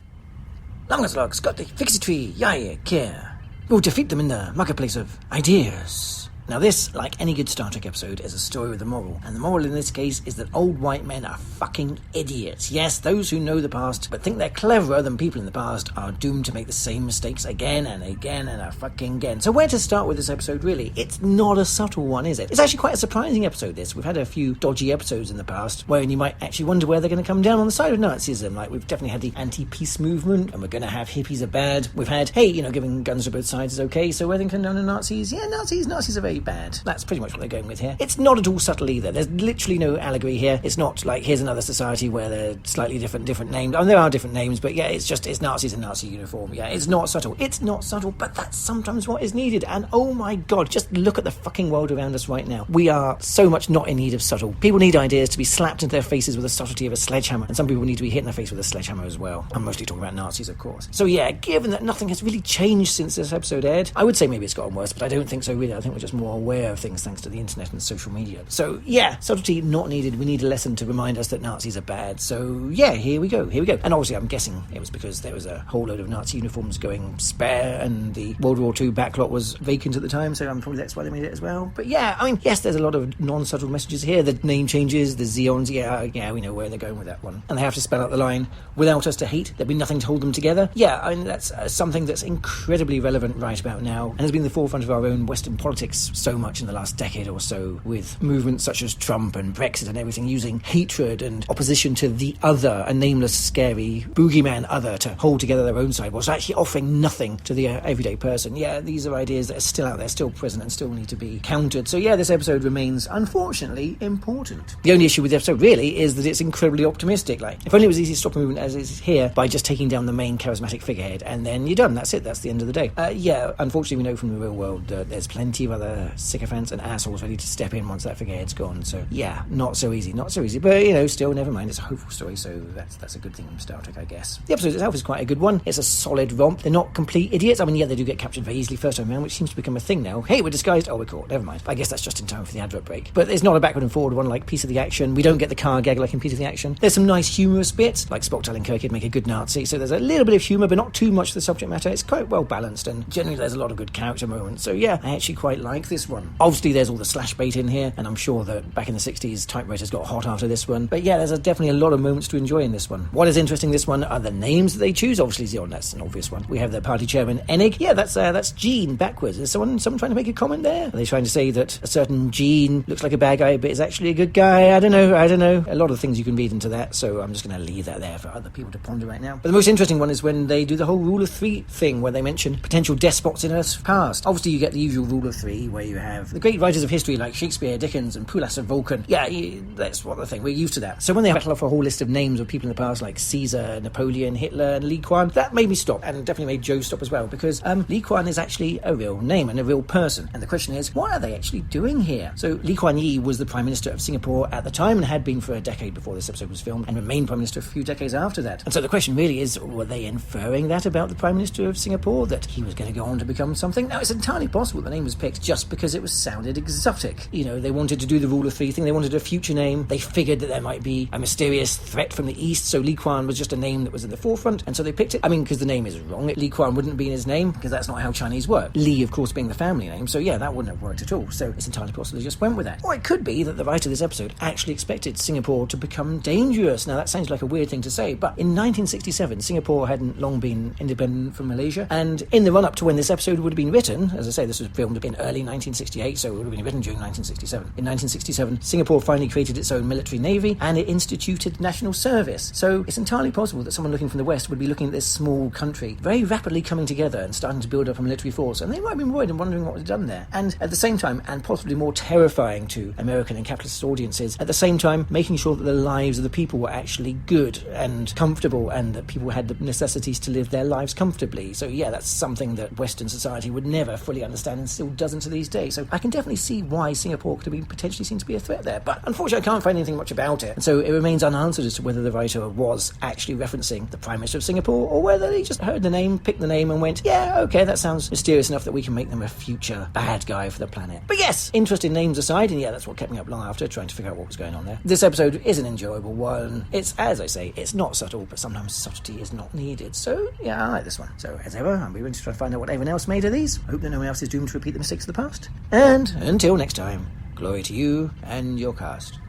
Llama's got the fixie tree, yaya, care. We'll defeat them in the marketplace of ideas. Now this, like any good Star Trek episode, is a story with a moral. And the moral in this case is that old white men are fucking idiots. Yes, those who know the past, but think they're cleverer than people in the past, are doomed to make the same mistakes again and again and again. So where to start with this episode, really? It's not a subtle one, is it? It's actually quite a surprising episode, this. We've had a few dodgy episodes in the past, wherein you might actually wonder where they're going to come down on the side of Nazism. Like, we've definitely had the anti-peace movement, and we're going to have hippies are bad. We've had, hey, giving guns to both sides is okay, so where they come down on Nazis? Yeah, Nazis are very bad. That's pretty much what they're going with here. It's not at all subtle either. There's literally no allegory here. It's not like, here's another society where they're slightly different names. I mean, there are different names, but yeah, it's Nazis in Nazi uniform. Yeah, it's not subtle. It's not subtle, but that's sometimes what is needed. And oh my god, just look at the fucking world around us right now. We are so much not in need of subtle. People need ideas to be slapped into their faces with the subtlety of a sledgehammer, and some people need to be hit in the face with a sledgehammer as well. I'm mostly talking about Nazis, of course. So yeah, given that nothing has really changed since this episode aired, I would say maybe it's gotten worse, but I don't think so really. I think we're just more aware of things thanks to the internet and social media. So yeah, subtlety not needed. We need a lesson to remind us that Nazis are bad. So yeah, here we go. And obviously I'm guessing it was because there was a whole load of Nazi uniforms going spare and the World War II backlot was vacant at the time, so I'm probably that's why they made it as well. But yeah, I mean, yes, there's a lot of non-subtle messages here. The name changes, the Zeons, yeah, we know where they're going with that one. And they have to spell out the line, without us to hate, there'd be nothing to hold them together. Yeah, I mean, that's something that's incredibly relevant right about now and has been the forefront of our own Western politics so much in the last decade or so, with movements such as Trump and Brexit and everything using hatred and opposition to the other, a nameless, scary boogeyman other, to hold together their own side, whilst actually offering nothing to the everyday person. Yeah, these are ideas that are still out there, still present, and still need to be countered. So yeah, this episode remains, unfortunately, important. The only issue with the episode, really, is that it's incredibly optimistic. Like, if only it was easy to stop a movement as is here by just taking down the main charismatic figurehead, and then you're done. That's it. That's the end of the day. Yeah, unfortunately, we know from the real world there's plenty of other sycophants and assholes ready to step in once that figurehead's gone. So yeah, not so easy. But still, never mind. It's a hopeful story, so that's a good thing from Star Trek, I guess. The episode itself is quite a good one. It's a solid romp. They're not complete idiots. I mean, yeah, they do get captured very easily first time around, which seems to become a thing now. Hey, we're disguised. Oh, we're caught. Never mind. I guess that's just in time for the advert break. But it's not a backward and forward one like Piece of the Action. We don't get the car gag like in Piece of the Action. There's some nice humorous bits, like Spock telling Kirk he'd make a good Nazi. So there's a little bit of humour, but not too much for the subject matter. It's quite well balanced, and generally there's a lot of good character moments. So yeah, I actually quite like like this one. Obviously, there's all the slash bait in here, and I'm sure that back in the 60s, typewriters got hot after this one. But yeah, there's definitely a lot of moments to enjoy in this one. What is interesting this one are the names that they choose. Obviously, that's an obvious one. We have the party chairman, Enig. Yeah, that's Gene backwards. Is someone trying to make a comment there? Are they trying to say that a certain Gene looks like a bad guy, but is actually a good guy? I don't know. A lot of things you can read into that, so I'm just going to leave that there for other people to ponder right now. But the most interesting one is when they do the whole rule of three thing, where they mention potential despots in Earth's past. Obviously, you get the usual rule of three, where you have the great writers of history like Shakespeare, Dickens, and Pulas of Vulcan. Yeah, that's what the thing. We're used to that. So when they rattle off a whole list of names of people in the past, like Caesar, Napoleon, Hitler, and Li Kuan, that made me stop, and definitely made Joe stop as well, because Li Kuan is actually a real name and a real person. And the question is, what are they actually doing here? So Lee Kuan Yew was the Prime Minister of Singapore at the time, and had been for a decade before this episode was filmed, and remained Prime Minister for a few decades after that. And so the question really is, were they inferring that about the Prime Minister of Singapore, that he was going to go on to become something? Now, it's entirely possible the name was picked just because it was sounded exotic. You know, they wanted to do the rule of three thing, they wanted a future name, they figured that there might be a mysterious threat from the east, so Li Kuan was just a name that was in the forefront, and so they picked it. I mean, because the name is wrong. Li Kuan wouldn't have been his name, because that's not how Chinese work. Li, of course, being the family name, so yeah, that wouldn't have worked at all. So it's entirely possible they just went with that. Or it could be that the writer of this episode actually expected Singapore to become dangerous. Now, that sounds like a weird thing to say, but in 1967, Singapore hadn't long been independent from Malaysia, and in the run-up to when this episode would have been written, as I say, this was filmed in early 1968, so it would have been written during 1967. In 1967, Singapore finally created its own military navy, and it instituted national service. So it's entirely possible that someone looking from the West would be looking at this small country very rapidly coming together and starting to build up a military force, and they might be worried and wondering what was done there. And at the same time, and possibly more terrifying to American and capitalist audiences, at the same time making sure that the lives of the people were actually good and comfortable, and that people had the necessities to live their lives comfortably. So yeah, that's something that Western society would never fully understand, and still doesn't to these days. So I can definitely see why Singapore could have been potentially seen to be a threat there, but unfortunately I can't find anything much about it, and so it remains unanswered as to whether the writer was actually referencing the Prime Minister of Singapore, or whether they just heard the name, picked the name, and went, yeah, okay, that sounds mysterious enough that we can make them a future bad guy for the planet. But yes, interesting names aside, and yeah, that's what kept me up long after, trying to figure out what was going on there. This episode is an enjoyable one. It's, as I say, it's not subtle, but sometimes subtlety is not needed. So yeah, I like this one. So as ever, I'm willing to try to find out what everyone else made of these. I hope that no one else is doomed to repeat the mistakes of the past. And until next time, glory to you and your cast.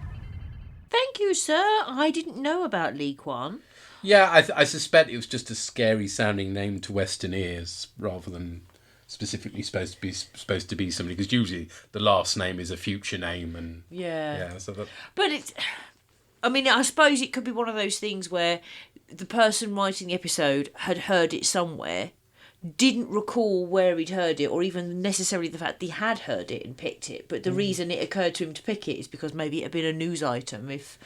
Thank you, sir. I didn't know about Li Kuan. Yeah, I suspect it was just a scary sounding name to Western ears, rather than specifically supposed to be somebody, because usually the last name is a future name, and but it's, I mean, I suppose it could be one of those things where the person writing the episode had heard it somewhere, didn't recall where he'd heard it, or even necessarily the fact that he had heard it and picked it, but the reason it occurred to him to pick it is because maybe it had been a news item if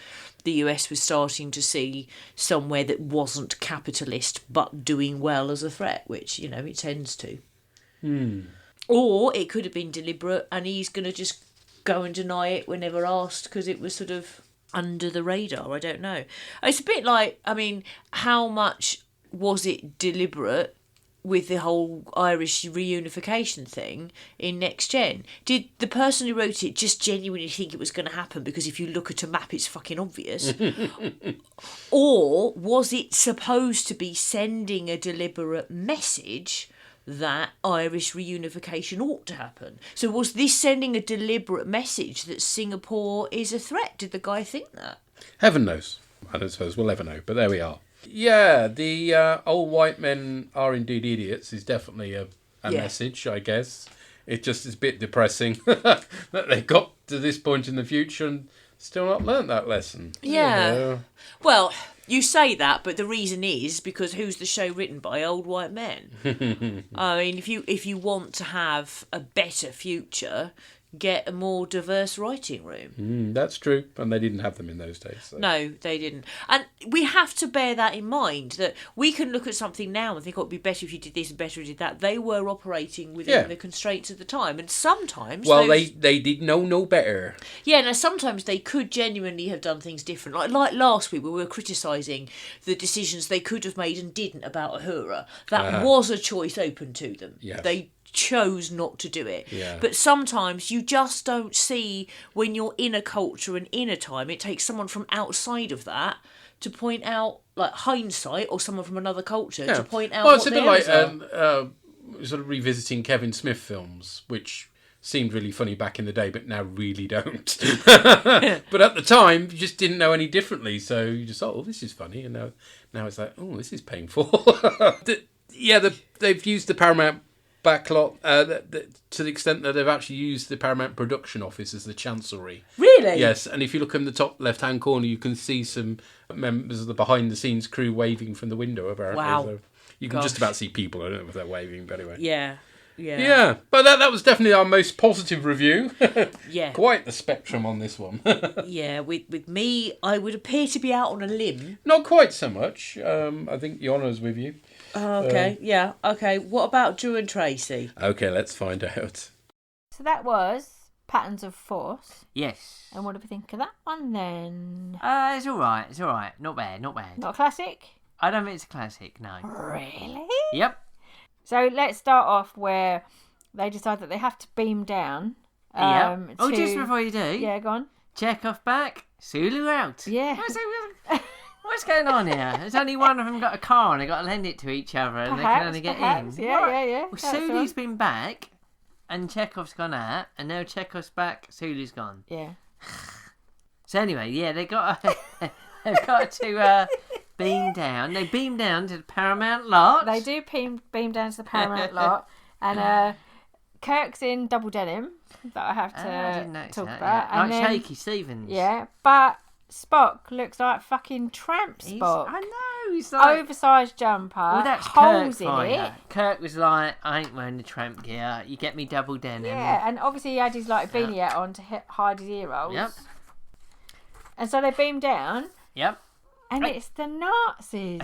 the US was starting to see somewhere that wasn't capitalist but doing well as a threat, which, you know, it tends to. Or it could have been deliberate and he's going to just go and deny it whenever asked because it was sort of under the radar. I don't know. It's a bit like, I mean, how much was it deliberate with the whole Irish reunification thing in Next Gen? Did the person who wrote it just genuinely think it was going to happen because if you look at a map it's fucking obvious? Or was it supposed to be sending a deliberate message that Irish reunification ought to happen? So was this sending a deliberate message that Singapore is a threat? Did the guy think that? Heaven knows. I don't suppose we'll ever know, but there we are. Yeah, the old white men are indeed idiots is definitely a message, I guess. It just is a bit depressing that they got to this point in the future and still not learnt that lesson. Yeah. You know? Well, you say that, but the reason is because who's the show written by? Old white men. I mean, if you want to have a better future, get a more diverse writing room. That's true, and they didn't have them in those days. So. No, they didn't. And we have to bear that in mind, that we can look at something now and think, oh, it'd be better if you did this and better if you did that. They were operating within the constraints of the time, and sometimes... Well, they did know no better. Yeah, now sometimes they could genuinely have done things different. Like last week, where we were criticising the decisions they could have made and didn't about Uhura. That was a choice open to them. Yes. They chose not to do it. Yeah. But sometimes you just don't see, when you're in a culture and in a time, it takes someone from outside of that to point out, like hindsight, or someone from another culture to point out. Well, it's a bit like sort of revisiting Kevin Smith films, which seemed really funny back in the day, but now really don't. But at the time, you just didn't know any differently. So you just thought, oh, this is funny. And now it's like, oh, this is painful. They've used the Paramount backlot to the extent that they've actually used the Paramount production office as the chancellery. Really? Yes, and if you look in the top left-hand corner, you can see some members of the behind-the-scenes crew waving from the window, apparently. Wow. So you can just about see people. I don't know if they're waving, but anyway. Yeah. Yeah, but that was definitely our most positive review. Yeah. Quite the spectrum on this one. Yeah, with me, I would appear to be out on a limb. Not quite so much. I think the honour's with you. Okay, yeah, okay. What about Drew and Tracy? Okay, let's find out. So that was Patterns of Force. Yes. And what do we think of that one then? It's all right. Not bad. Not a classic? I don't think it's a classic, no. Really? Yep. So let's start off where they decide that they have to beam down. Just before you do. Yeah, go on. Chekhov back, Sulu out. Yeah. What's going on here? There's only one of them got a car and they got to lend it to each other and they can only get in. Yeah. Well, Sulu's been back and Chekhov's gone out and now Chekhov's back, Sulu's gone. Yeah. So anyway, yeah, they've got to beam down. They beam down to the Paramount lot. They do beam down to the Paramount lot. And Kirk's in double denim that I have to talk about. Yeah. And like then, Shaky Stevens. Yeah, but Spock looks like fucking tramp Spock. I know. He's like oversized jumper. Well, that's holes Kirk in it. Kirk was like, I ain't wearing the tramp gear. You get me double denim. Yeah, and obviously he had his beanie hat on to hide his ear rolls. Yep. And so they beam down. Yep. And it's the Nazis.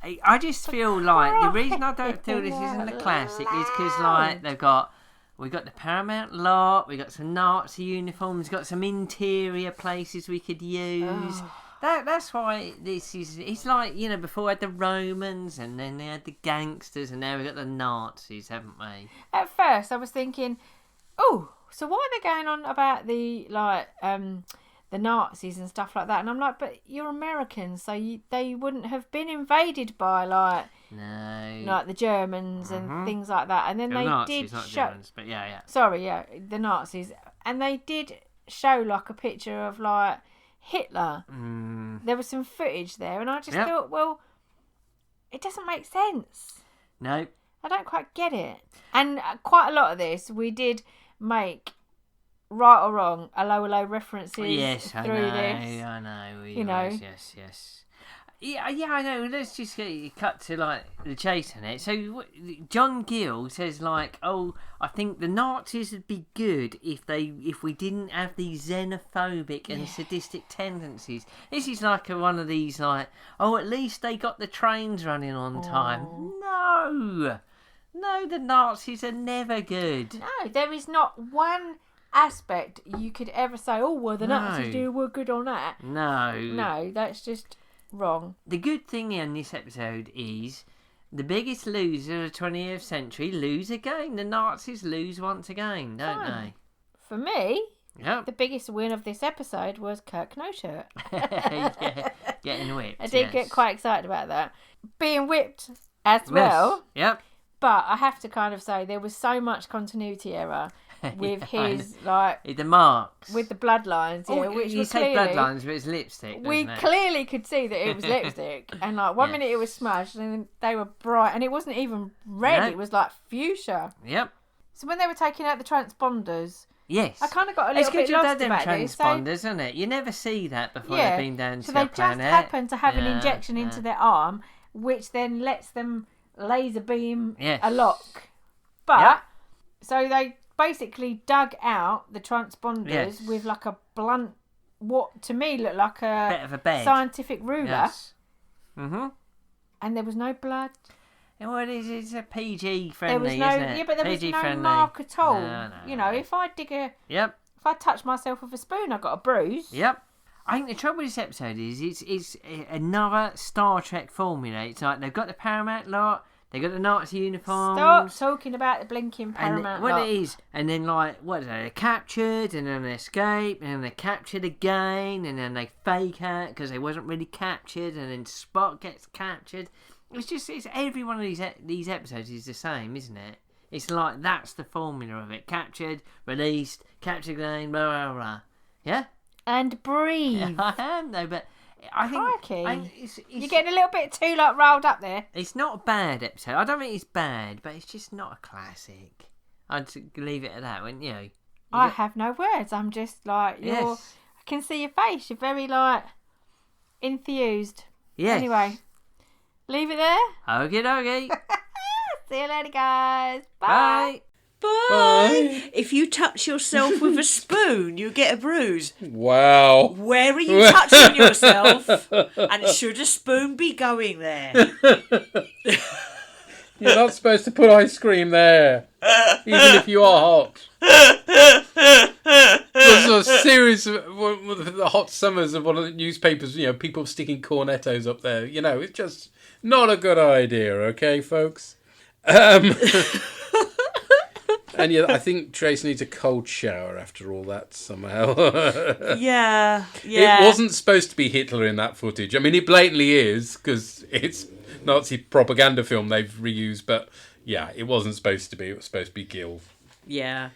I just feel like the reason I don't feel this isn't a classic is because we've got the Paramount lot, we got some Nazi uniforms, got some interior places we could use. That's why it's like, before we had the Romans and then they had the gangsters and now we've got the Nazis, haven't we? At first I was thinking, oh, so why are they going on about the the Nazis and stuff like that? And I'm like, but you're Americans, so they wouldn't have been invaded by the Germans and things like that. And then they Nazis, did not show. Germans, but yeah. Sorry, yeah, the Nazis, and they did show a picture of Hitler. There was some footage there, and I just thought, well, it doesn't make sense. No, I don't quite get it. And quite a lot of this we did make. Right or wrong, hello references through this. I know. Yes. Yeah, I know. Let's just cut to the chase on it. So John Gill says I think the Nazis would be good if we didn't have these xenophobic and sadistic tendencies. This is one of these at least they got the trains running on time. No, the Nazis are never good. No, there is not one aspect you could ever say, the Nazis were good on that. No, that's just wrong. The good thing in this episode is the biggest loser of the 20th century lose again. The Nazis lose once again, don't they? For me, yep. The biggest win of this episode was Kirk No Shirt. Yeah, getting whipped. I did get quite excited about that. Being whipped as well. Yep. But I have to kind of say there was so much continuity error with his the marks with the bloodlines. Yeah, which you say bloodlines, but it's lipstick. We clearly could see that it was lipstick, and one minute it was smashed, and then they were bright, and it wasn't even red. Nope. It was like fuchsia. Yep. So when they were taking out the transponders, yes, I kind of got a little bit lost about this. Transponders, isn't it? You never see that before they've been down so to they a planet. just happen to have an injection into their arm, which then lets them laser beam a lock. But so they basically dug out the transponders with a blunt, what to me looked like a bit of a bed. Scientific ruler. Yes. Mm-hmm. And there was no blood. Well, it's a PG friendly, there was no, isn't it? Yeah, but there PG was no friendly. mark at all. No. If I if I touch myself with a spoon, I got a bruise. Yep. I think the trouble with this episode is it's another Star Trek formula. It's like they've got the Paramount lot. They got the Nazi uniforms. Stop talking about the blinking Paramount lot. What it is, and then what are they? They're captured, and then they escape, and then they're captured again, and then they fake out because they wasn't really captured, and then Spock gets captured. It's every one of these episodes is the same, isn't it? It's like that's the formula of it. Captured, released, captured again, blah, blah, blah. Yeah? And breathe. I am, though, but I think... Crikey. You're getting a little bit too, rolled up there. It's not a bad episode. I don't think it's bad, but it's just not a classic. I'd leave it at that, wouldn't you? I have no words. I'm just like, I can see your face. You're very, enthused. Yes. Anyway, leave it there. Okie dokie. See you later, guys. Bye. Bye. If you touch yourself with a spoon, you get a bruise. Wow. Where are you touching yourself? And should a spoon be going there? You're not supposed to put ice cream there, even if you are hot. There's a series of the hot summers of one of the newspapers, people sticking cornettos up there. It's just not a good idea, okay, folks? And I think Trace needs a cold shower after all that somehow. Yeah. It wasn't supposed to be Hitler in that footage. I mean, it blatantly is, because it's Nazi propaganda film they've reused, but yeah, it wasn't supposed to be. It was supposed to be Gil. Yeah.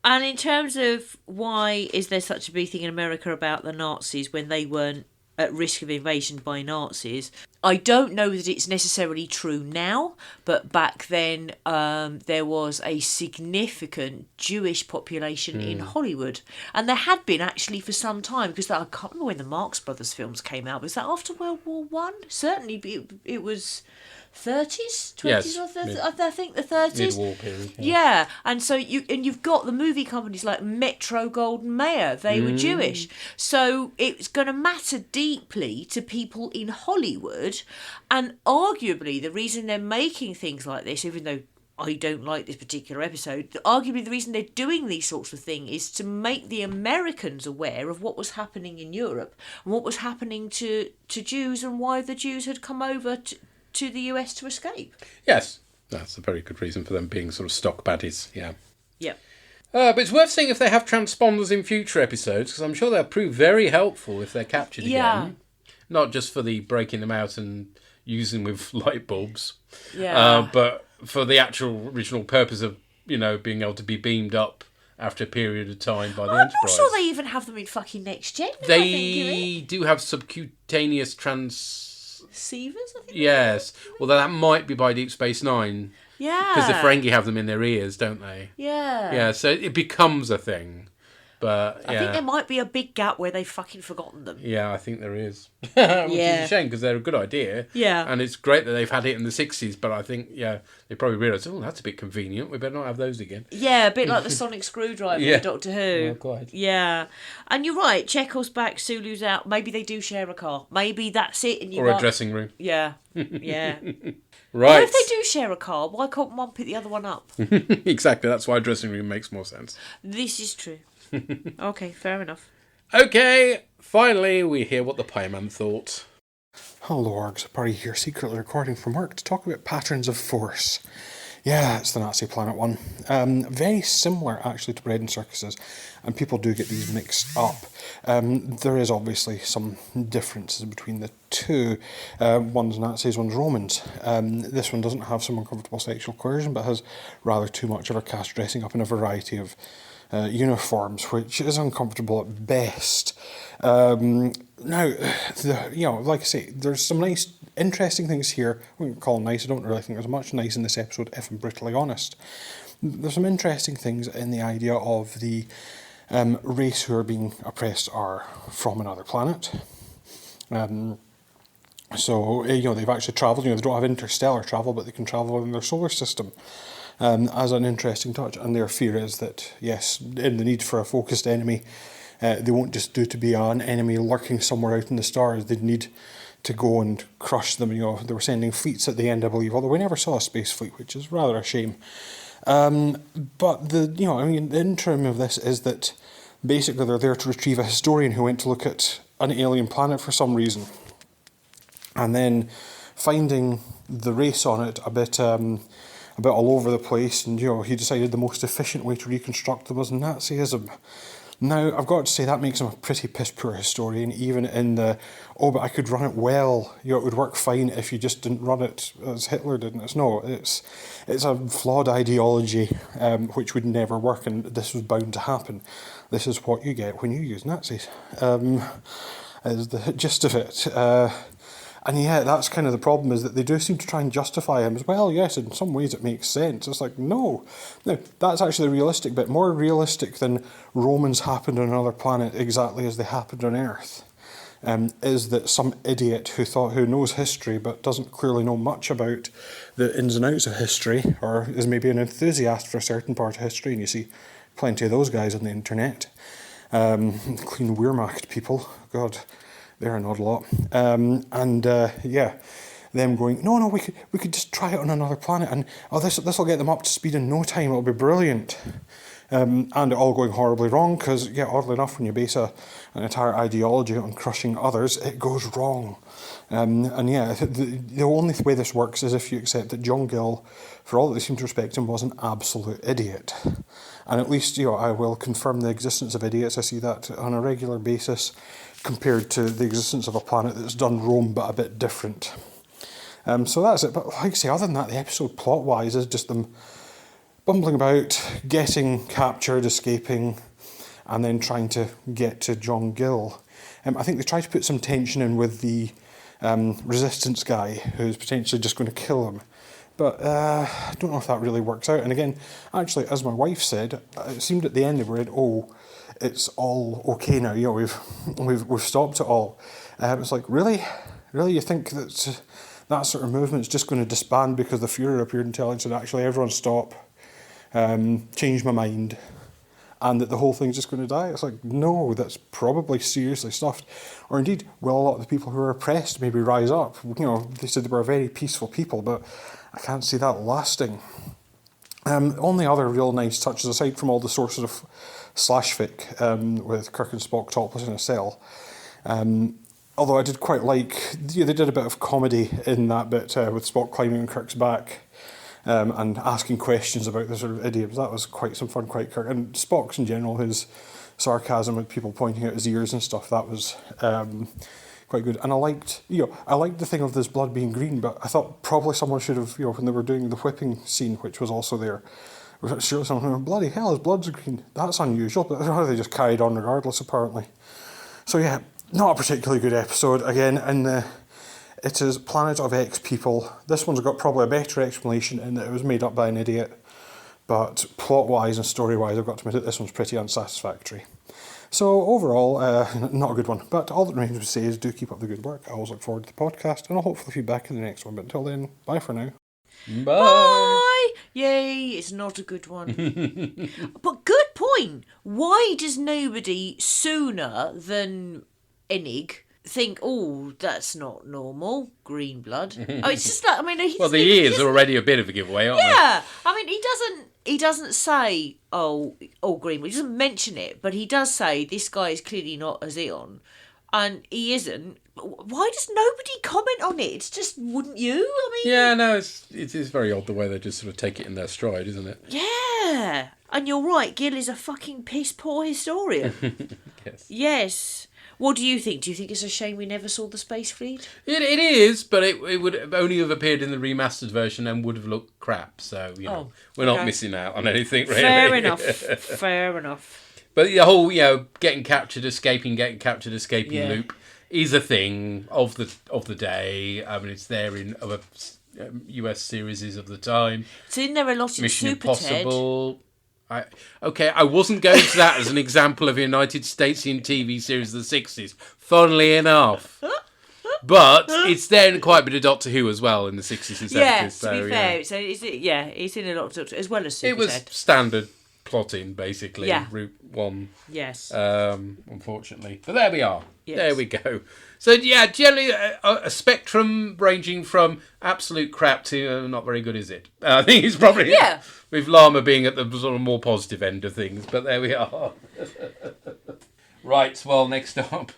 And in terms of why is there such a big thing in America about the Nazis when they weren't at risk of invasion by Nazis, I don't know that it's necessarily true now, but back then there was a significant Jewish population in Hollywood. And there had been actually for some time, because I can't remember when the Marx Brothers films came out. Was that after World War One? Certainly it was 30s, 20s yes, or 30s, I think the 30s. Mid-war period. Yeah, and so you've got the movie companies like Metro Goldwyn Mayer. They were Jewish, so it's going to matter deeply to people in Hollywood, and arguably the reason they're making things like this, even though I don't like this particular episode, arguably the reason they're doing these sorts of things is to make the Americans aware of what was happening in Europe and what was happening to Jews and why the Jews had come over to the US to escape. Yes, that's a very good reason for them being sort of stock baddies, yeah. Yep. But it's worth seeing if they have transponders in future episodes, because I'm sure they'll prove very helpful if they're captured again. Not just for the breaking them out and using with light bulbs, but for the actual original purpose of, being able to be beamed up after a period of time by the Enterprise. I'm not sure they even have them in fucking Next Gen. They do have subcutaneous Receivers, I think. Yes. Well, that might be by Deep Space Nine. Yeah. Because the Ferengi have them in their ears, don't they? Yeah. Yeah, so it becomes a thing. But, I think there might be a big gap where they've fucking forgotten them. Yeah, I think there is. Which is a shame, because they're a good idea. Yeah. And it's great that they've had it in the 60s, but I think, they probably realised, that's a bit convenient. We better not have those again. Yeah, a bit like the sonic screwdriver in Doctor Who. Well, quite. Yeah. And you're right, Chekhov's back, Sulu's out. Maybe they do share a car. Maybe that's it. And or a dressing room. Yeah. Yeah. Right. Well, if they do share a car, why can't one pick the other one up? Exactly, that's why a dressing room makes more sense. This is true. Okay, fair enough. Okay, finally we hear what the Pieman thought. Hello, Orgs. Barry here, secretly recording from work to talk about patterns of force. Yeah, it's the Nazi Planet one. Very similar, actually, to bread and circuses, and people do get these mixed up. There is obviously some differences between the two. One's Nazis, one's Romans. This one doesn't have some uncomfortable sexual coercion, but has rather too much of a cast dressing up in a variety of uniforms, which is uncomfortable at best. Now, like I say, there's some nice, interesting things here. I wouldn't call them nice. I don't really think there's much nice in this episode, if I'm brutally honest. There's some interesting things in the idea of the race who are being oppressed are from another planet. So, they've actually travelled. They don't have interstellar travel, but they can travel within their solar system. As an interesting touch, and their fear is that, yes, in the need for a focused enemy, they won't just do to be an enemy lurking somewhere out in the stars. They'd need to go and crush them. They were sending fleets at the end, I believe, although we never saw a space fleet, which is rather a shame. But the interim of this is that basically they're there to retrieve a historian who went to look at an alien planet for some reason, and then finding the race on it a bit all over the place, and he decided the most efficient way to reconstruct them was Nazism. Now, I've got to say that makes him a pretty piss-poor historian, even in the, but I could run it well. It would work fine if you just didn't run it as Hitler did. It's a flawed ideology, which would never work, and this was bound to happen. This is what you get when you use Nazis, is the gist of it. And yeah, that's kind of the problem, is that they do seem to try and justify him as well. Yes, in some ways it makes sense. It's like, no, that's actually the realistic bit. More realistic than Romans happened on another planet exactly as they happened on Earth, is that some idiot who knows history but doesn't clearly know much about the ins and outs of history, or is maybe an enthusiast for a certain part of history, and you see plenty of those guys on the internet, clean Wehrmacht people, God, they're an odd lot. Them going, no, we could just try it on another planet, and this will get them up to speed in no time. It'll be brilliant. And it all going horribly wrong, because oddly enough, when you base an entire ideology on crushing others, it goes wrong. The only way this works is if you accept that John Gill, for all that they seem to respect him, was an absolute idiot. And at least, I will confirm the existence of idiots. I see that on a regular basis, compared to the existence of a planet that's done Rome but a bit different. So that's it. But like I say, other than that, the episode plot-wise is just them bumbling about, getting captured, escaping, and then trying to get to John Gill. I think they try to put some tension in with the resistance guy, who's potentially just going to kill him. But I don't know if that really works out. And again, actually, as my wife said, it seemed at the end they were it's all okay now. We've stopped it all. It's like, really, you think that sort of movement's just going to disband because the Führer appeared and said, actually, everyone stop, change my mind, and that the whole thing's just going to die? It's like, no, that's probably seriously stuffed. Or indeed, will a lot of the people who are oppressed maybe rise up? They said they were very peaceful people, but I can't see that lasting. Only other real nice touches, aside from all the sources of slash fic with Kirk and Spock topless in a cell, although I did quite like, they did a bit of comedy in that bit with Spock climbing on Kirk's back and asking questions about the sort of idioms. That was quite some fun, quite Kirk. And Spock's in general, his sarcasm with people pointing out his ears and stuff, that was quite good. And I liked the thing of this blood being green, but I thought probably someone should have, when they were doing the whipping scene, which was also there, sure, someone went, bloody hell, his blood's green. That's unusual, but they just carried on regardless, apparently. So yeah, not a particularly good episode. Again, and it is Planet of X people. This one's got probably a better explanation in that it was made up by an idiot, but plot-wise and story-wise, I've got to admit that this one's pretty unsatisfactory. So overall, not a good one. But all that remains to say is do keep up the good work. I always look forward to the podcast, and I'll hopefully be back in the next one. But until then, bye for now. Bye! Yay, it's not a good one. But good point. Why does nobody sooner than Enig think, that's not normal, green blood? It's just like, the ears are already a bit of a giveaway, aren't they? Yeah, he doesn't say, green blood. He doesn't mention it, but he does say this guy is clearly not a Zeon, and he isn't. Why does nobody comment on it? It's just, wouldn't you? Yeah, no, it is very odd the way they just sort of take it in their stride, isn't it? Yeah, and you're right. Gil is a fucking piss poor historian. Yes. What do you think? Do you think it's a shame we never saw the space fleet? It is, but it would only have appeared in the remastered version and would have looked crap. So we're not missing out on anything really. Fair enough. Fair enough. But the whole getting captured, escaping loop is a thing of the day. It's there in other US series of the time. It's in there a lot in Mission Super Impossible. I wasn't going to that as an example of a United Statesian TV series of the 60s, funnily enough. But it's there in quite a bit of Doctor Who as well in the 60s and 70s. Yeah, to be fair. So it's in a lot of Doctor as well as Super It was standard plotting, basically. Yeah. Route 1. Yes. Unfortunately. But there we are. Yes. There we go. So, yeah, generally a spectrum ranging from absolute crap to not very good, is it? I think it's probably... Yeah. With Llama being at the sort of more positive end of things, but there we are. Right, well, next up,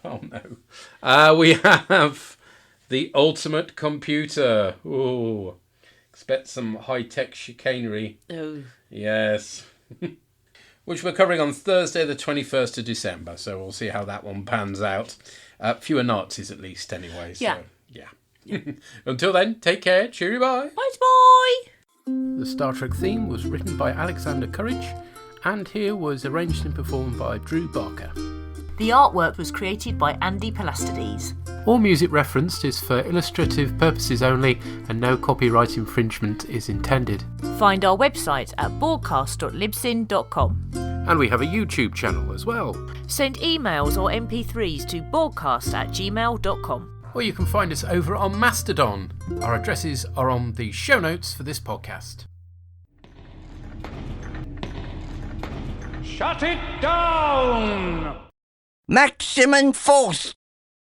we have the ultimate computer. Ooh, expect some high-tech chicanery. Oh. Yes. which we're covering on Thursday the 21st of December, so we'll see how that one pans out. Fewer Nazis at least, anyway. So, yeah. Until then, take care, cheerio, bye. Bye. The Star Trek theme was written by Alexander Courage, and here was arranged and performed by Drew Barker. The artwork was created by Andy Palastides. All music referenced is for illustrative purposes only, and no copyright infringement is intended. Find our website at borgcast.libsyn.com. And we have a YouTube channel as well. Send emails or MP3s to borgcast@gmail.com. Or you can find us over on Mastodon. Our addresses are on the show notes for this podcast. Shut it down! Maximum force!